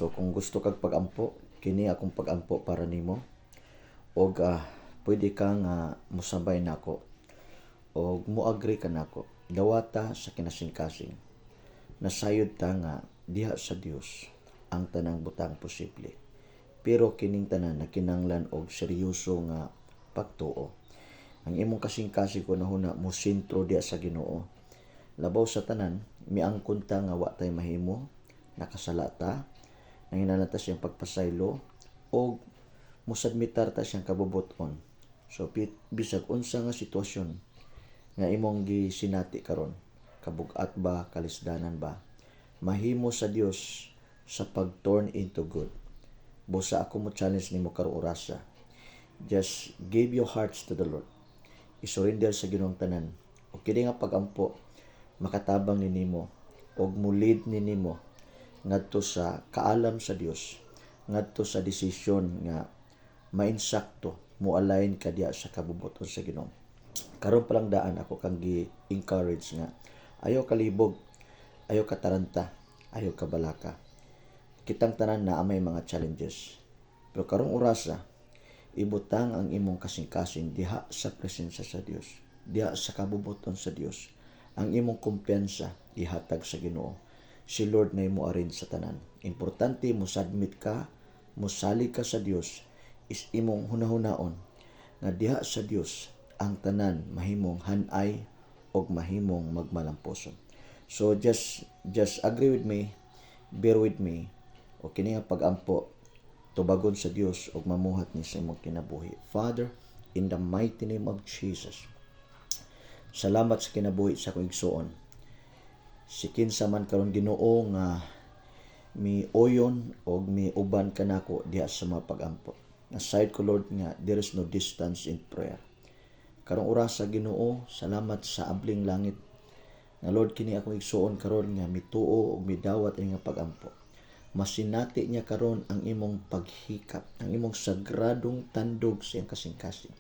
So kung gusto kag pagampo, kini akong pagampo para nimo. Og pwede kang musabay nako og moagree ka nako. Dawata sa kinasing-kasing. Nasayod ta nga diha sa Dios ang tanang butang posible. Pero kining tanan nakinahanglan og seryoso nga pagtuo. Ang imong kasing-kasing ko nahuna mo sentro diha sa Ginoo. Labaw sa tanan, miangkon ta nga wa tay mahimo, nakasala ta, nanginahanglan ta siyang pagpasaylo og musabmitar ta siyang kabubuton. So bisag unsa nga sitwasyon nga imong gisinati karon, kabug-at ba, kalisdanan ba, mahimo sa Dios sa pag-turn into good. Busa ako mo challenge nimo karong orasa. Just give your hearts to the Lord. Isurrender sa Ginoong tanan. O kini nga pagampo makatabang ni nimo og mulid ni nimo ngadto sa kaalam sa Dios, ngadto sa desisyon nga mainsakto mo align ka diha sa kabubuton sa Ginoo. Karon pa lang daan ako kang gi-encourage nga ayaw kalibog, ayaw kataranta, ayaw kabalaka. Kitang tanan na may mga challenges. Pero karong orasa, ibutang ang imong kasing-kasing diha sa presensya sa Dios, diha sa kabubuton sa Dios. Ang imong kumpiyansa ihatag sa Ginoo. Si Lord na imo arin sa tanan. Importante mo submit ka, musali ka sa Dios, is imong hunahunaon nga diha sa Dios ang tanan mahimong hanay og mahimong magmalamposon. So just agree with me, bear with me. O kini nga pagampo tubagon sa Dios og mamuhat ni sa imong kinabuhi. Father, in the mighty name of Jesus, salamat sa kinabuhi sa akong igsuon. Si kinsa man karon Ginoo nga miuyon og miuban kanako diha sa mga pagampo. Aside ko Lord nga there is no distance in prayer. Karong oras sa Ginoo, salamat sa abling langit. Nga Lord kini akong igsuon karon nga mituo og midawat ini nga pagampo. Masinati niya karon ang imong paghikap, ang imong sagradong tandog sa iyang kasing-kasing.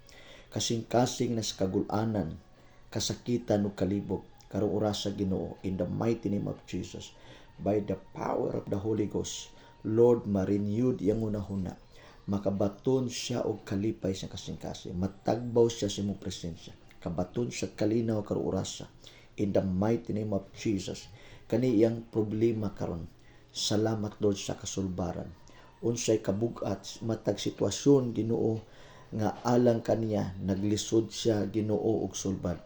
Kasing-kasing na sa kagulanan, kasakitan ug kalibog. Karong oras sa Ginoo, in the mighty name of Jesus, by the power of the Holy Ghost, Lord, ma-renewed iyang unahuna. Makabaton siya og kalipay sa kasing-kasing. Matagbaw siya sa imong presensya. Kabaton siya kalinaw karong orasa. In the mighty name of Jesus, kani iyang problema karon. Salamat Lord sa kasulbaran. Unsay kabug-at matag sitwasyon Ginoo nga alang kaniya naglisod siya Ginoo og sulbad.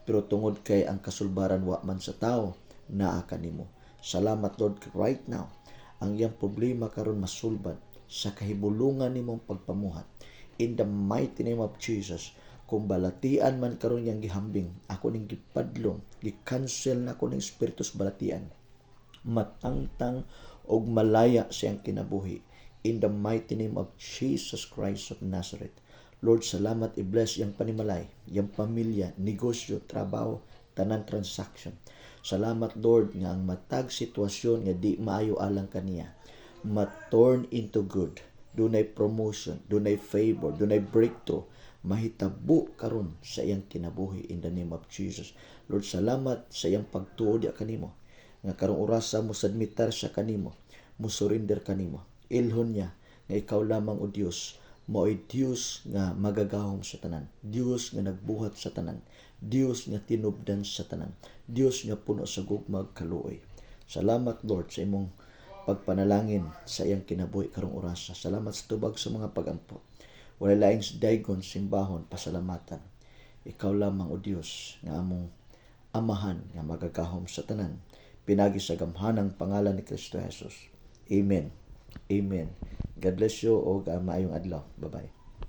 Pero tungod kay ang kasulbaran wa man sa tao, naa kanimo. Salamat Lord right now. Ang iyang problema karon masulbad sa kahibulungan nimong pagpamuhat. In the mighty name of Jesus, kung balatian man karon yang gihambing, ako ning gipadlong, gi-cancel na ko ning spiritus balatian. Matangtang og malaya siyang kinabuhi. In the mighty name of Jesus Christ of Nazareth. Lord, salamat, i-bless yang panimalay, yang pamilya, negosyo, trabaho, tanan transaction. Salamat Lord nga ang matag sitwasyon nga di maayo alang kaniya ma-turn into good. Dunay promotion, dunay favor, dunay breakthrough, mahitabo karon sa iyang kinabuhi in the name of Jesus. Lord, salamat sa iyang pagtuo diha kanimo. Nga karong orasa mo submitar sa kanimo, mo surrender kanimo. Ilhon niya nga ikaw lamang o Dios, mo'y Dios nga magagahom sa tanan, Dios nga nagbuhat sa tanan, Dios nga tinubdan sa tanan, Dios nga puno sa gugmag kaluoy. Salamat Lord sa imong pagpanalangin sa iyang kinabuhi karong orasa. Salamat sa tubag sa mga pagampo. Walay laing daygon, simbahon, pasalamatan. Ikaw lamang o Dios nga among amahan nga magagahom sa tanan. Pinagi sa gamhanang pangalan ni Kristo Jesus. Amen. Amen. God bless you o maayong adlaw. Bye-bye.